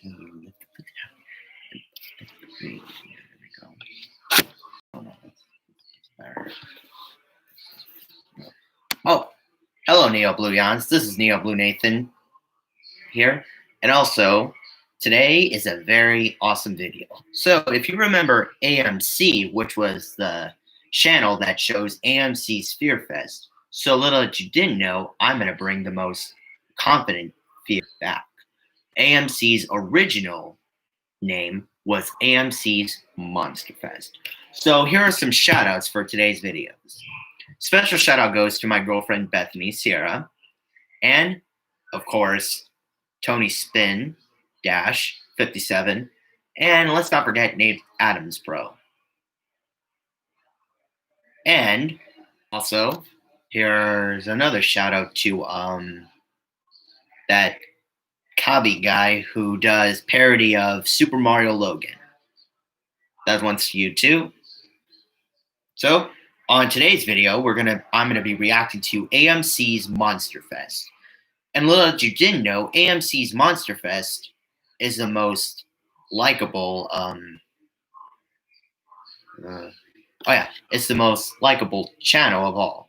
There we go. Oh, no, that's better. Oh, hello, Neo Blue-Yans. This is Neo BlueNathan here. And also, today is a very awesome video. So, if you remember AMC, which was the channel that shows AMC's Fear Fest, so little that you didn't know, I'm going to bring the most confident fear back. AMC's original name was AMC's MonsterFest. So here are some shoutouts for today's videos. Special shout out goes to my girlfriend Bethany Sierra, and of course Tony Spin Dash 57, and let's not forget Nate Adams Pro. And also here's another shout out to that Kabi guy who does parody of Super Mario Logan. That one's to you too. So on today's video, I'm gonna be reacting to AMC's MonsterFest. And little that you didn't know, AMC's MonsterFest is the most likable. It's the most likable channel of all.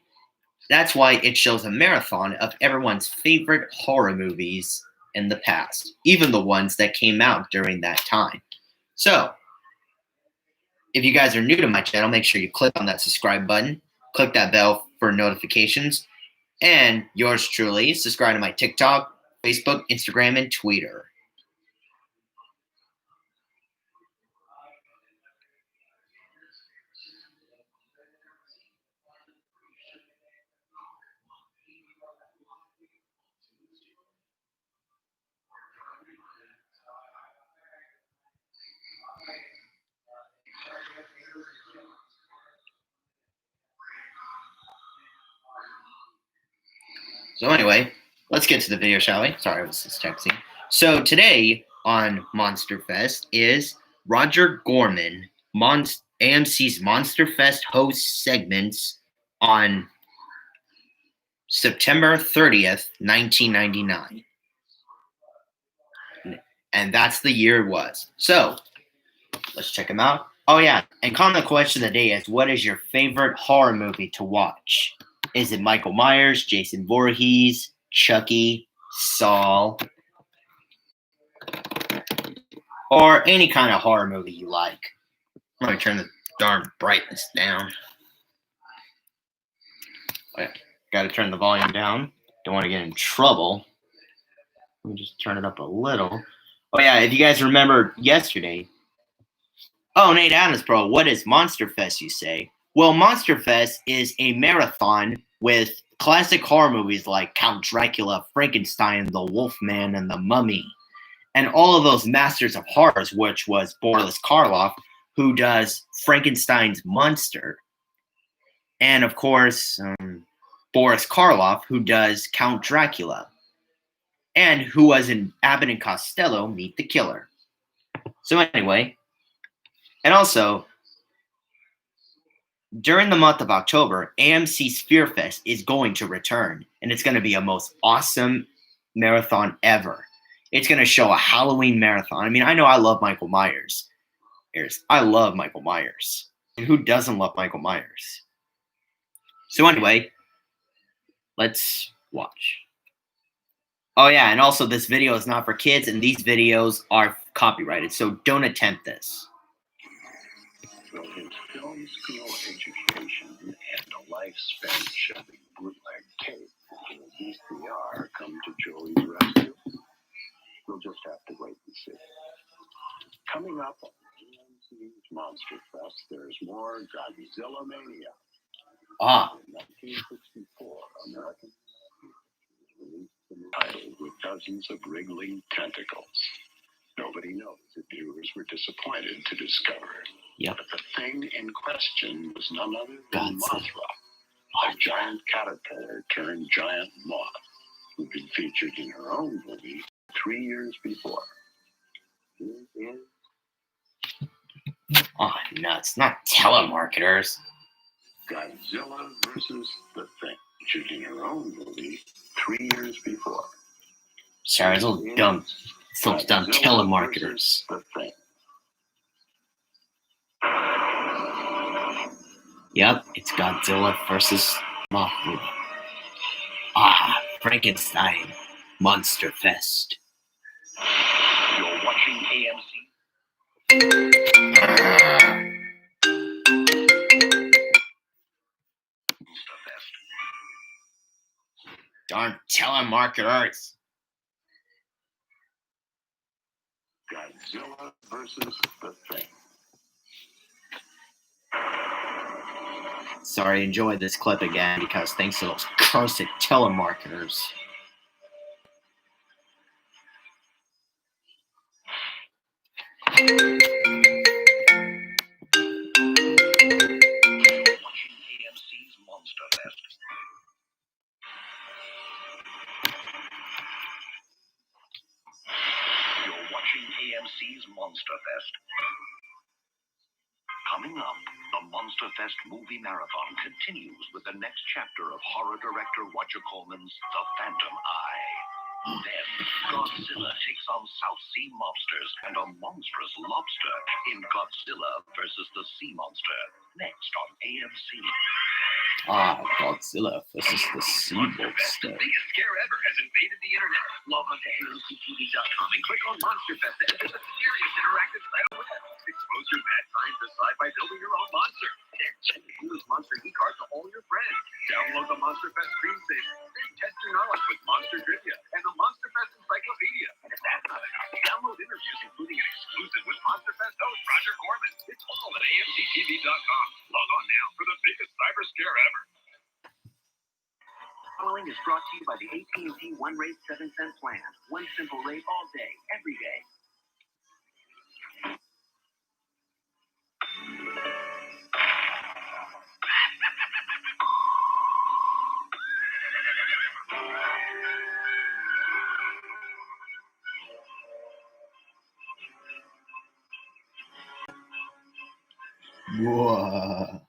That's why it shows a marathon of everyone's favorite horror movies in the past, even the ones that came out during that time. So, if you guys are new to my channel, make sure you click on that subscribe button, click that bell for notifications, and yours truly, subscribe to my TikTok, Facebook, Instagram, and Twitter. So anyway, let's get to the video, shall we? Sorry, I was just texting. So today on MonsterFest is Roger Gorman, AMC's MonsterFest host segments on September 30th, 1999. And that's the year it was. So, let's check them out. Oh yeah, and comment question of the day is, what is your favorite horror movie to watch? Is it Michael Myers, Jason Voorhees, Chucky, Saw, or any kind of horror movie you like? I'm going to turn the darn brightness down. Oh, yeah. Got to turn the volume down. Don't want to get in trouble. Let me just turn it up a little. Oh yeah, if you guys remember yesterday. Oh, Nate Adams Pro, what is MonsterFest, you say? Well, MonsterFest is a marathon with classic horror movies like Count Dracula, Frankenstein, The Wolfman, and The Mummy. And all of those masters of horrors, which was Boris Karloff, who does Frankenstein's monster. And, of course, Boris Karloff, who does Count Dracula. And who was in Abbott and Costello, Meet the Killer. So anyway, and also, during the month of October, AMC's Fear Fest is going to return, and it's going to be a most awesome marathon ever. It's going to show a Halloween marathon. I mean, I know I love Michael Myers. I love Michael Myers. And who doesn't love Michael Myers? So anyway, let's watch. Oh yeah, and also this video is not for kids, and these videos are copyrighted, so don't attempt this. From his film school education and a life spent shoving bootleg tape in a VCR come to Joey's rescue? We'll just have to wait and see. Coming up on AMC's MonsterFest, there's more Godzilla Mania. In 1964, American released the title with dozens of wriggling tentacles. Nobody knows if viewers were disappointed to discover. Yep. But the thing in question was none other than Mothra, a giant caterpillar turned giant moth, who'd been featured in her own movie 3 years before. Here is... Oh, nuts. Not telemarketers. Godzilla versus the Thing, featured in her own movie 3 years before. Sorry, it's a little dumb. Some dumb telemarketers. The Thing. Yep, it's Godzilla versus Mothra. Frankenstein. MonsterFest. You're watching AMC. MonsterFest. Darn telemarketers. Godzilla versus the Thing. Sorry, enjoy this clip again because thanks to those cursed telemarketers. Watching AMC's MonsterFest. You're watching AMC's MonsterFest. Coming up, the MonsterFest movie marathon continues with the next chapter of horror director Roger Corman's The Phantom Eye. Then, Godzilla takes on South Sea monsters and a monstrous lobster in Godzilla versus the Sea Monster. Next on AMC. Godzilla versus the Sea Monster. The biggest scare ever has invaded the internet. Log on to AMCTV.com and click on MonsterFest to enter the serious interactive site on web. Expose your mad scientist side by building your own monster. Then check the English Monster e-card to all your friends. Download the MonsterFest screensaver. Then test your knowledge with Monster Trivia and the MonsterFest Encyclopedia. And if that's not enough, download interviews including an exclusive with MonsterFest host Roger Corman. It's all at AMCTV.com. Log on now for the biggest cyber scare ever. Following is brought to you by the AT&T One Rate 7-cent plan. One simple rate all day, every day. Whoa.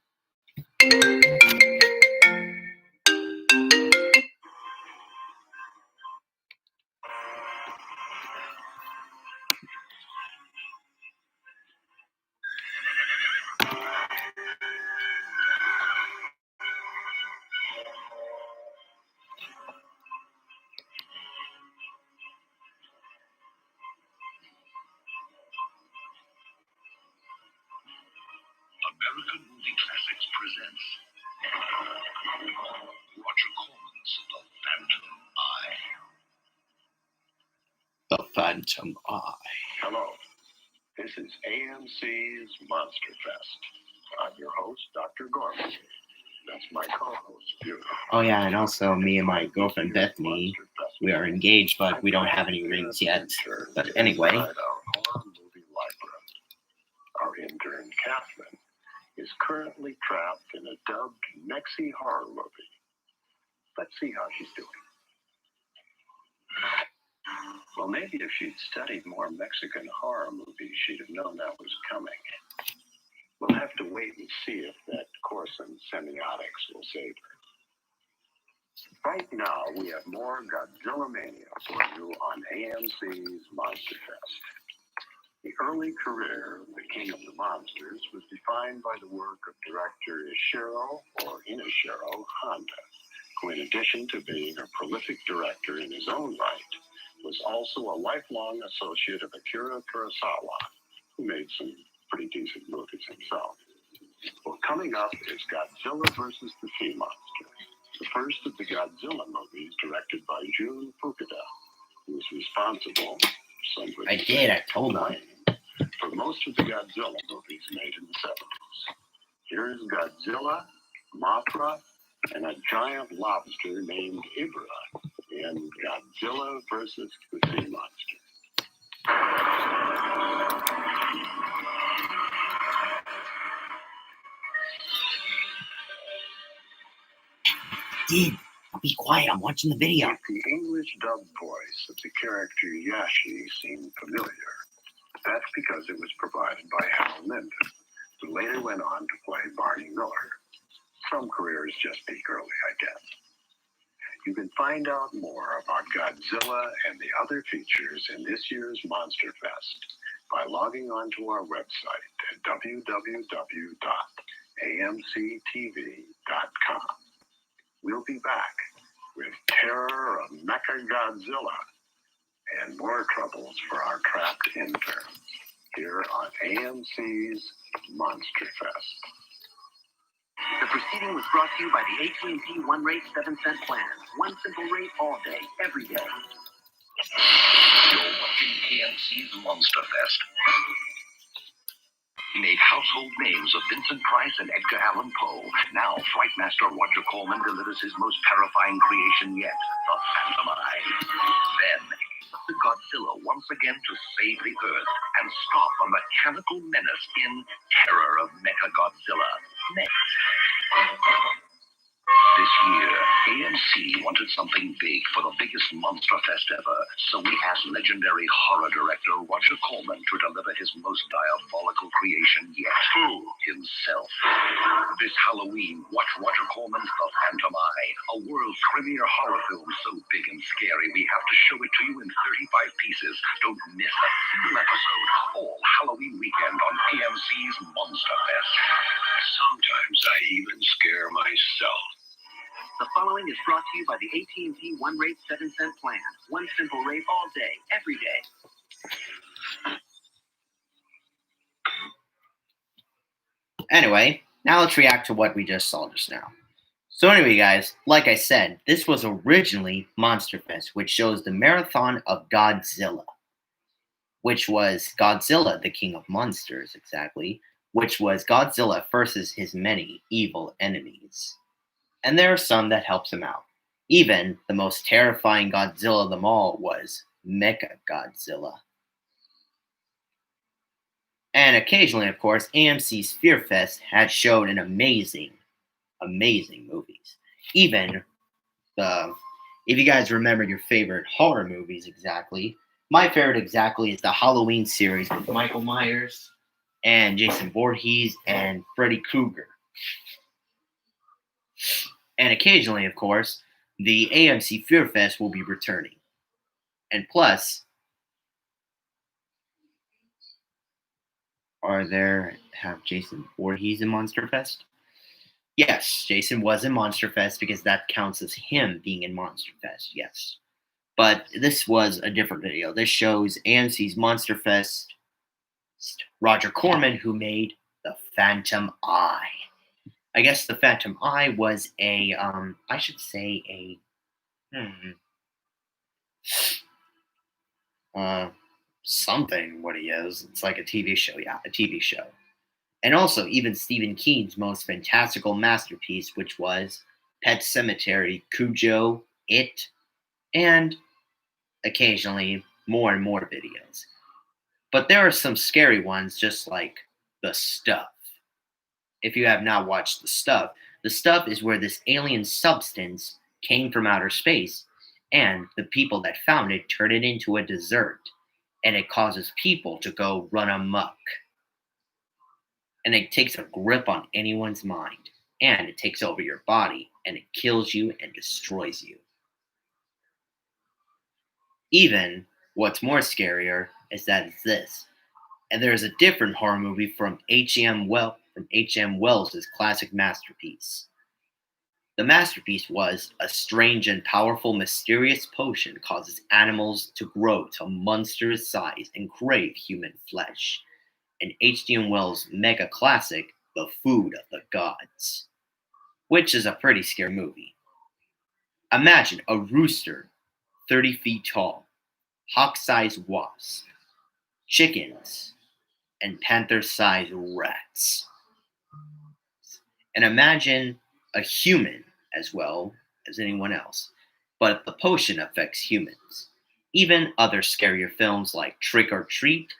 American Movie Classics presents Roger Corman's The Phantom Eye. The Phantom Eye. Hello, this is AMC's MonsterFest. I'm your host, Dr. Gorman. That's my co-host, Beauty. Oh yeah, and also me and my girlfriend Bethany, we are engaged, but we don't have any rings yet. But anyway. Our horror movie library. Our intern, Catherine, is currently trapped in a dubbed Mexi horror movie. Let's see how she's doing. Well, maybe if she'd studied more Mexican horror movies, she'd have known that was coming. We'll have to wait and see if that course in semiotics will save her. Right now, we have more Godzilla Mania for you on AMC's MonsterFest. The early career of the King of the Monsters was defined by the work of director Inashiro Honda, who, in addition to being a prolific director in his own right, was also a lifelong associate of Akira Kurosawa, who made some pretty decent movies himself. Well, coming up is Godzilla versus the Sea Monster, the first of the Godzilla movies directed by Jun Fukuda, who was responsible, I told him. For most of the Godzilla movies made in the 70s. Here's Godzilla, Mothra, and a giant lobster named Ibra in Godzilla versus the Sea Monster. Dude, be quiet, I'm watching the video. If the English dub voice of the character Yashi seemed familiar, that's because it was provided by Hal Linden, who later went on to play Barney Miller. Some careers just peak early, I guess. You can find out more about Godzilla and the other features in this year's MonsterFest by logging on to our website at www.amctv.com. We'll be back with Terror of Mechagodzilla and more troubles for our trapped interns here on AMC's MonsterFest. The proceeding was brought to you by the AT&T One Rate 7-cent plan. One simple rate all day, every day. You're watching AMC's MonsterFest. He made household names of Vincent Price and Edgar Allan Poe. Now, Flight Master Roger Corman delivers his most terrifying creation yet, the Phantom Eye. Then, the Godzilla once again to save the Earth and stop a mechanical menace in Terror of Mechagodzilla. Next. This year, AMC wanted something big for the biggest MonsterFest ever, so we asked legendary horror director Roger Corman to deliver his most diabolical creation yet. Himself. This Halloween, watch Roger Corman's The Phantom Eye, a world premiere horror film so big and scary we have to show it to you in 35 pieces. Don't miss a single episode. All Halloween weekend on AMC's MonsterFest. Sometimes I even scare myself. The following is brought to you by the AT&T One Rate 7-cent plan. One simple rate all day, every day. Anyway, now let's react to what we just saw just now. So anyway, guys, like I said, this was originally MonsterFest, which shows the marathon of Godzilla, which was Godzilla, the King of Monsters, exactly, which was Godzilla versus his many evil enemies. And there are some that helps him out. Even the most terrifying Godzilla of them all was Mechagodzilla. And occasionally, of course, AMC's Fear Fest had showed an amazing movies. Even if you guys remember your favorite horror movies exactly, my favorite exactly is the Halloween series with Michael Myers and Jason Voorhees and Freddy Krueger. And occasionally, of course, the AMC Fear Fest will be returning. And plus, have Jason Voorhees in MonsterFest? Yes, Jason was in MonsterFest because that counts as him being in MonsterFest, yes. But this was a different video. This shows AMC's MonsterFest Roger Corman, who made the Phantom Eye. I guess the Phantom Eye was something what he is. It's like a TV show, yeah, a TV show. And also even Stephen King's most fantastical masterpiece, which was Pet Sematary, Cujo, It, and occasionally more and more videos. But there are some scary ones, just like The Stuff. If you have not watched The Stuff is where this alien substance came from outer space, and the people that found it turn it into a dessert, and it causes people to go run amok. And it takes a grip on anyone's mind, and it takes over your body, and it kills you and destroys you. Even what's more scarier is that it's this. And there's a different horror movie from H.M. Wells' classic masterpiece. The masterpiece was a strange and powerful mysterious potion causes animals to grow to monstrous size and crave human flesh. And H.M. Wells' mega classic, The Food of the Gods, which is a pretty scary movie. Imagine a rooster 30 feet tall, hawk-sized wasps, chickens, and panther-sized rats. And imagine a human as well as anyone else, but the potion affects humans. Even other scarier films like Trick or Treat,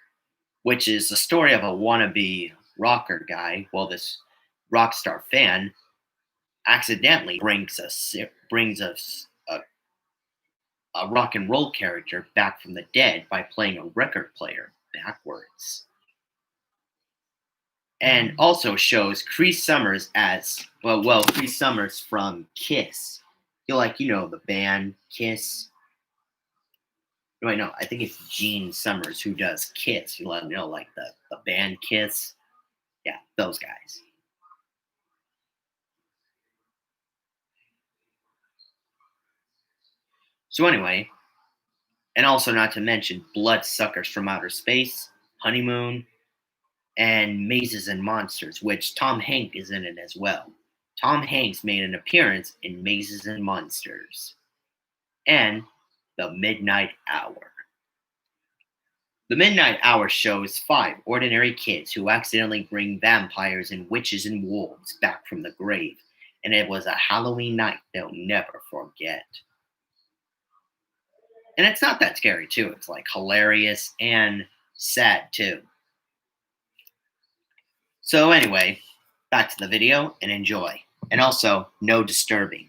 which is the story of a wannabe rocker guy, this rock star fan accidentally brings a rock and roll character back from the dead by playing a record player backwards. And also shows Cree Summers Cree Summers from Kiss The band Kiss. Wait, no, I think it's Gene Summers who does Kiss. You let him know, like the band Kiss. Yeah, those guys. So anyway, and also not to mention Bloodsuckers from Outer Space, Honeymoon, and Mazes and Monsters, which Tom Hanks is in it as well. Tom Hanks made an appearance in Mazes and Monsters and The Midnight Hour. The Midnight Hour shows 5 ordinary kids who accidentally bring vampires and witches and wolves back from the grave, and it was a Halloween night they'll never forget. And it's not that scary, too. It's like hilarious and sad, too. So anyway, back to the video and enjoy. And also, no disturbing.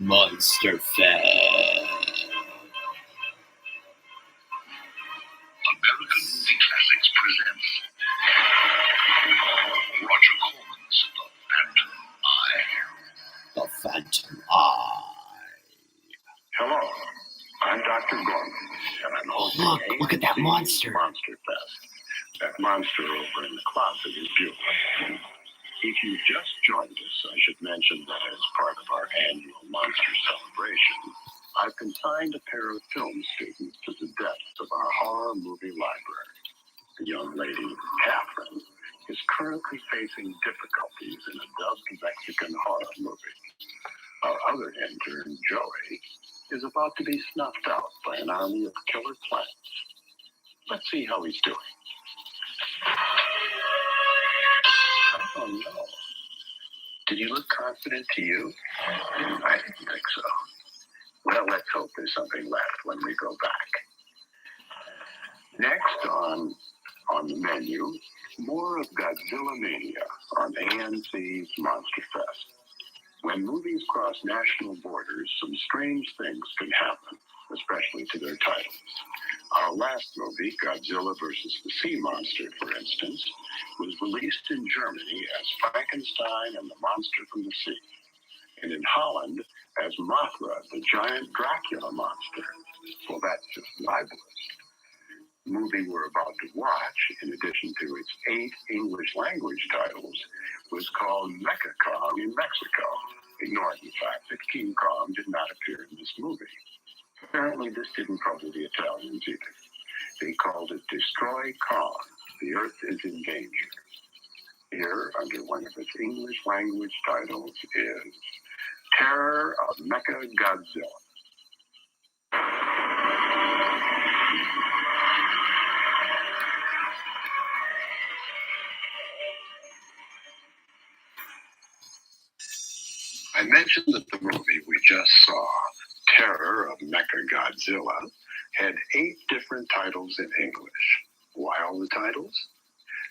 MonsterFest. American Movie Classics presents Roger Corman's The Phantom Eye. The Phantom Eye. Hello, I'm Dr. Gorman, and I'm hosting Look at that AMC's monster. MonsterFest. That monster over in the closet is beautiful. If you've just joined us, I should mention that as part of our annual monster celebration, I've consigned a pair of film students to the depths of our horror movie library. The young lady, Catherine, is currently facing difficulties in a dubbed Mexican horror movie. Our other intern, Joey, is about to be snuffed out by an army of killer plants. Let's see how he's doing. Oh, no. Did he look confident to you? I didn't think so. Well, let's hope there's something left when we go back. Next on the menu, more of Godzilla Mania on AMC's MonsterFest. When movies cross national borders, some strange things can happen, especially to their titles. Our last movie, Godzilla vs. the Sea Monster, for instance, was released in Germany as Frankenstein and the Monster from the Sea, and in Holland as Mothra, the giant Dracula monster. Well, that's just libelous. The movie we're about to watch, in addition to its 8 English language titles, was called Mecha Kong in Mexico, ignoring the fact that King Kong did not appear in this movie. Apparently, this didn't trouble the Italians either. They called it Destroy Kong, the Earth is in Danger. Here, under one of its English language titles, is Terror of Mecha Godzilla. I mentioned that the movie we just saw, Terror of Mechagodzilla, had 8 different titles in English. Why all the titles?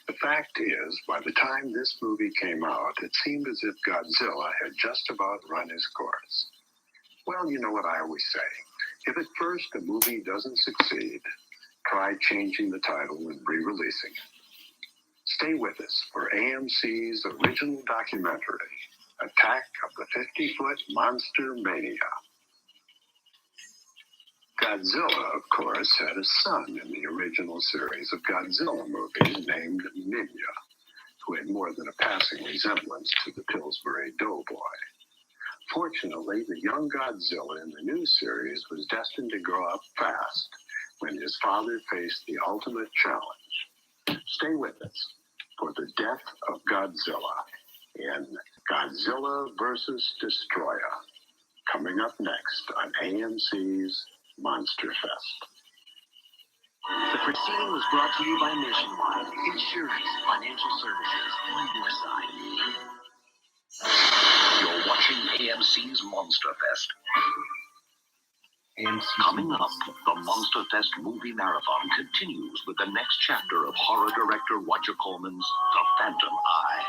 The fact is, by the time this movie came out, it seemed as if Godzilla had just about run his course. Well, you know what I always say. If at first a movie doesn't succeed, try changing the title and re-releasing it. Stay with us for AMC's original documentary, Attack of the 50-Foot Monster Mania. Godzilla, of course, had a son in the original series of Godzilla movies named Ninja, who had more than a passing resemblance to the Pillsbury Doughboy. Fortunately, the young Godzilla in the new series was destined to grow up fast when his father faced the ultimate challenge. Stay with us for the death of Godzilla in Godzilla vs. Destroyer, coming up next on AMC's MonsterFest. The proceeding was brought to you by Nationwide Insurance Financial Services on your side. You're watching AMC's MonsterFest. Coming up, the MonsterFest movie marathon continues with the next chapter of horror director Roger Corman's The Phantom Eye.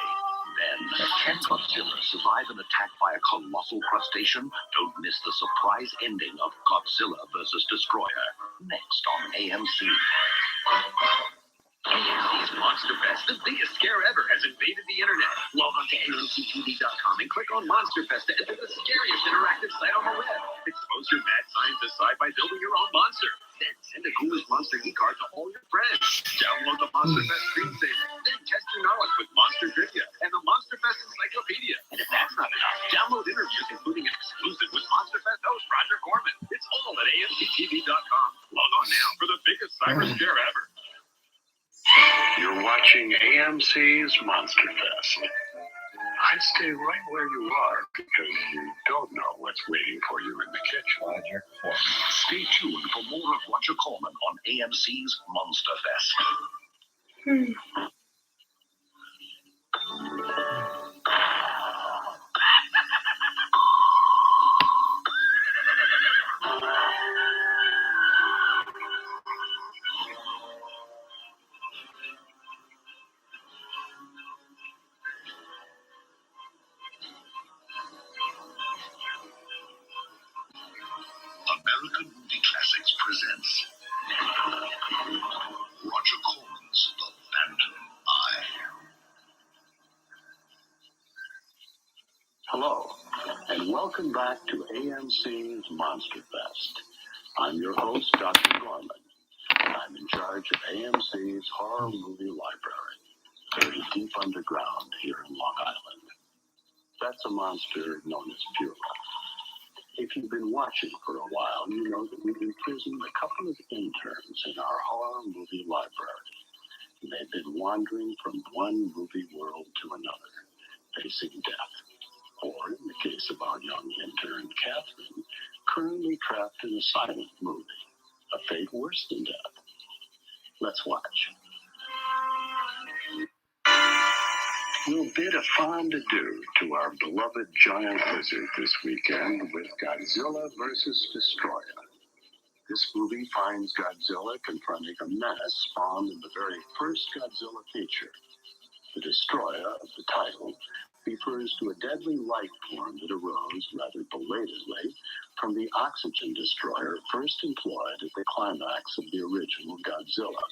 Then, Can Godzilla survive an attack by a colossal crustacean? Don't miss the surprise ending of Godzilla vs. Destroyer, next on AMC. AMC's MonsterFest, the biggest scare ever, has invaded the internet. Log on to AMCTV.com and click on MonsterFest to enter the scariest interactive site on the web. Expose your mad scientist side by building your own monster. Then send a ghoulish monster e-card to all your friends. Download the MonsterFest screensaver. Then test your knowledge with Monster Trivia and the MonsterFest Encyclopedia. And if that's not enough, download interviews including an exclusive with MonsterFest host Roger Corman. It's all at AMCTV.com. Log on now for the biggest cyber scare ever. You're watching AMC's MonsterFest. I'd stay right where you are because you don't know what's waiting for you in the kitchen. Roger Corman. Stay tuned for more of Roger Corman on AMC's MonsterFest. American Movie Classics presents Roger Corman's The Phantom Eye. Hello, and welcome back to AMC's MonsterFest. I'm your host, Dr. Gorman, and I'm in charge of AMC's horror movie library, buried deep underground here in Long Island. That's a monster known as Pura. If you've been watching for a while, you know that we've imprisoned a couple of interns in our horror movie library. And they've been wandering from one movie world to another, facing death. Or, in the case of our young intern, Catherine, currently trapped in a silent movie, a fate worse than death. Let's watch. We'll bid a fond adieu to our beloved giant lizard this weekend with Godzilla vs. Destroyer. This movie finds Godzilla confronting a menace spawned in the very first Godzilla feature. The Destroyer of the title refers to a deadly life form that arose, rather belatedly, from the oxygen destroyer first employed at the climax of the original Godzilla.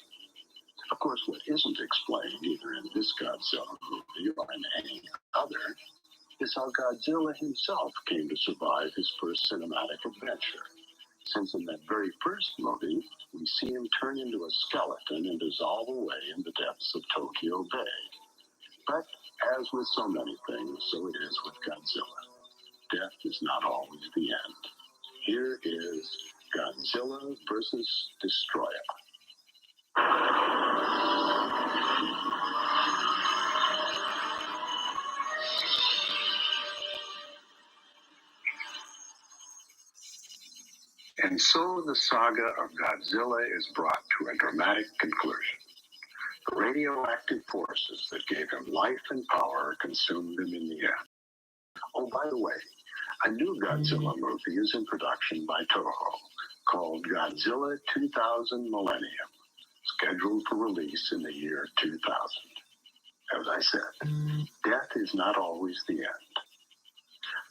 Of course, what isn't explained either in this Godzilla movie or in any other is how Godzilla himself came to survive his first cinematic adventure, since in that very first movie, we see him turn into a skeleton and dissolve away in the depths of Tokyo Bay. But as with so many things, so it is with Godzilla. Death is not always the end. Here is Godzilla vs. Destroyer. And so the saga of Godzilla is brought to a dramatic conclusion. The radioactive forces that gave him life and power consumed him in the end. Oh, by the way, a new Godzilla movie is in production by Toho called Godzilla 2000 Millennium, scheduled for release in the year 2000. As I said, death is not always the end.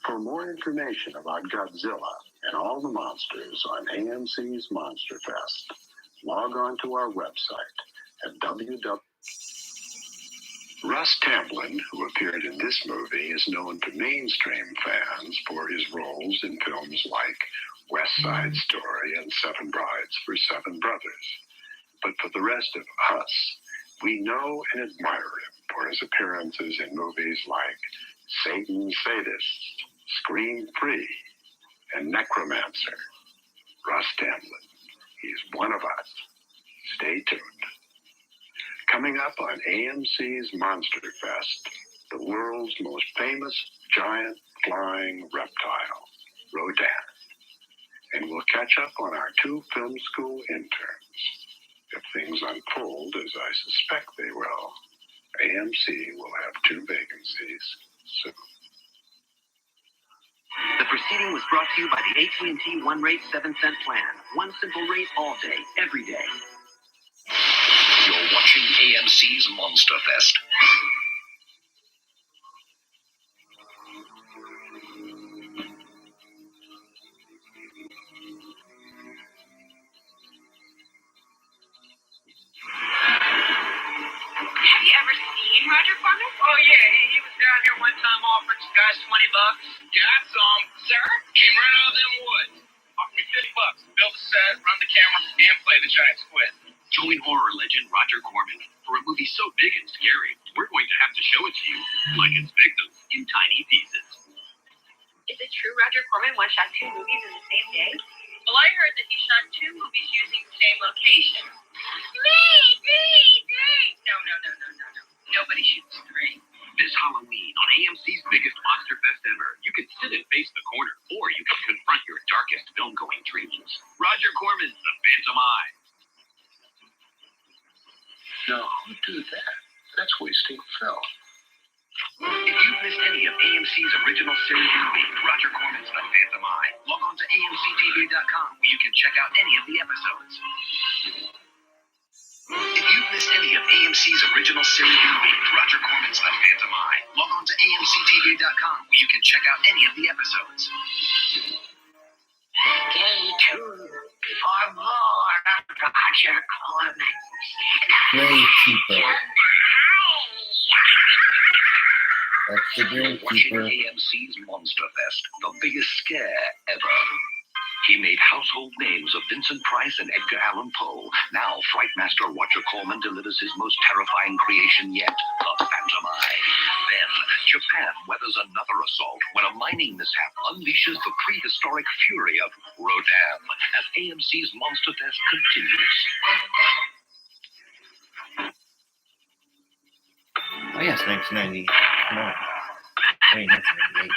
For more information about Godzilla and all the monsters on AMC's MonsterFest, log on to our website at www. Russ Tamblyn, who appeared in this movie, is known to mainstream fans for his roles in films like West Side Story and Seven Brides for Seven Brothers. But for the rest of us, we know and admire him for his appearances in movies like Satan's Sadists, Scream Free, and Necromancer. Russ Tamblyn. He's one of us. Stay tuned. Coming up on AMC's MonsterFest, the world's most famous giant flying reptile, Rodan. And we'll catch up on our 2 film school interns. If things unfold as I suspect they will, AMC will have 2 vacancies soon. The proceeding was brought to you by the AT&T One Rate 7-cent plan. One simple rate all day, every day. You're watching AMC's MonsterFest. Got some. Sir? Came right out of them woods. Offer me $50. Build a set, run the camera, and play the giant squid. Join horror legend Roger Corman. For a movie so big and scary, we're going to have to show it to you like its victims in tiny pieces. Is it true Roger Corman once shot 2 movies in the same day? Well, I heard that he shot 2 movies using the same location. Me! No. Nobody shoots 3. This Halloween on AMC's biggest MonsterFest ever, you can sit and face the corner, or you can confront your darkest film-going dreams. Roger Corman's The Phantom Eye. Now, who did that? That's wasting film. If you've missed any of AMC's original series movie, Roger Corman's The Phantom Eye, log on to AMCTV.com where you can check out any of the episodes. If you've missed any of AMC's original series movie, Roger Corman's The Phantom Eye, log on to AMCTV.com where you can check out any of the episodes. Stay tuned for more of Roger Corman. Gravekeeper. That's the Watching Gravekeeper. AMC's MonsterFest, the biggest scare ever. He made household names of Vincent Price and Edgar Allan Poe. Now, Fright Master Roger Corman delivers his most terrifying creation yet, The Phantom Eye. Then, Japan weathers another assault when a mining mishap unleashes the prehistoric fury of Rodan as AMC's MonsterFest continues. Oh yes, 1990. No. Wait, 1998.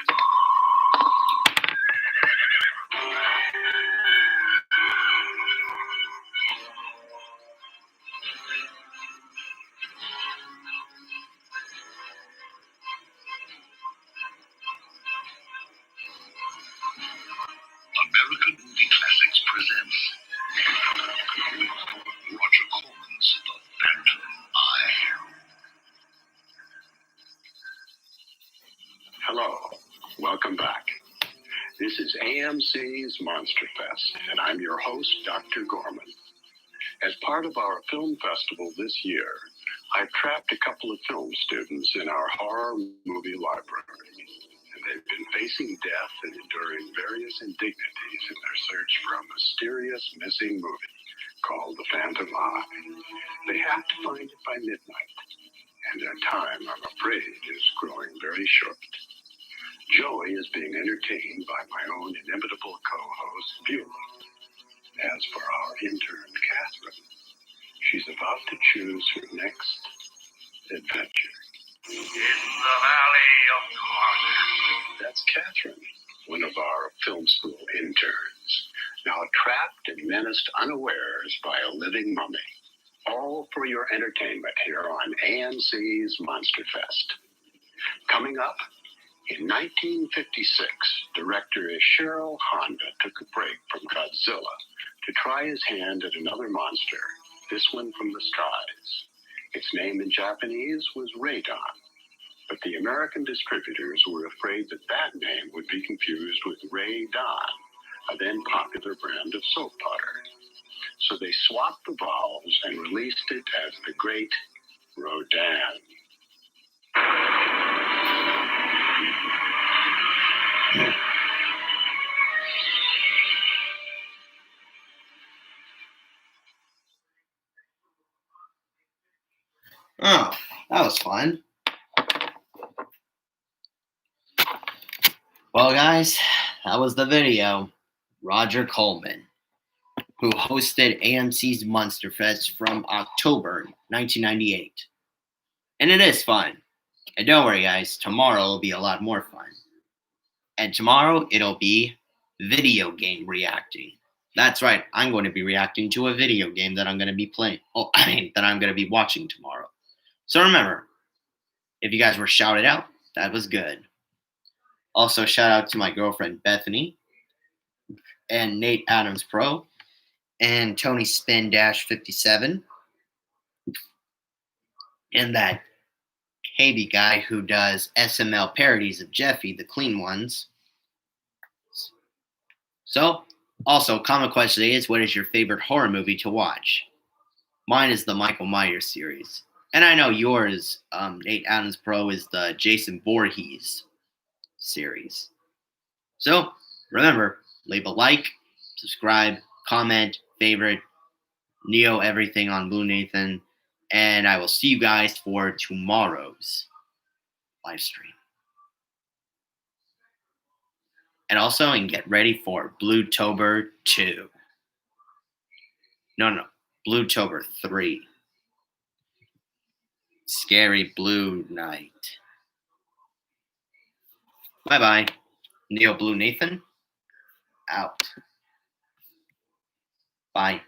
American Movie Classics presents Roger Corman's The Phantom Eye. Hello, welcome back. This is AMC's MonsterFest, and I'm your host, Dr. Gorman. As part of our film festival this year, I've trapped a couple of film students in our horror movie library, and they've been facing death and enduring various indignities in their search for a mysterious missing movie called The Phantom Eye. They have to find it by midnight, and their time, I'm afraid, is growing very short. Joey is being entertained by my own inimitable co-host, Beulah. As for our intern, Catherine, she's about to choose her next adventure. In the Valley of Darkness. That's Catherine, one of our film school interns, now trapped and menaced unawares by a living mummy. All for your entertainment here on AMC's MonsterFest. Coming up, in 1956, director Ishiro Honda took a break from Godzilla to try his hand at another monster, this one from the skies. Its name in Japanese was Radon, but the American distributors were afraid that that name would be confused with Ray Don, a then popular brand of soap powder. So they swapped the vowels and released it as the Great Rodan. Oh, that was fun. Well, guys, that was the video. Roger Corman, who hosted AMC's MonsterFest from October 1998. And it is fun. And don't worry, guys, tomorrow will be a lot more fun. And tomorrow, it'll be video game reacting. That's right, I'm going to be reacting to a video game that I'm going to be playing. That I'm going to be watching tomorrow. So remember, if you guys were shouted out, that was good. Also, shout out to my girlfriend Bethany, and Nate Adams Pro, and Tony Spin 57, and that KB guy who does SML parodies of Jeffy, the clean ones. So, also, common question today is, what is your favorite horror movie to watch? Mine is the Michael Myers series. And I know yours, Nate Adams Pro, is the Jason Voorhees series. So remember, leave a like, subscribe, comment, favorite, Neo everything on BlueNathan, and I will see you guys for tomorrow's live stream. And also, and get ready for Bluetober 2. No, Bluetober 3. Scary Blue Night. Bye-bye. Neo BlueNathan, out. Bye.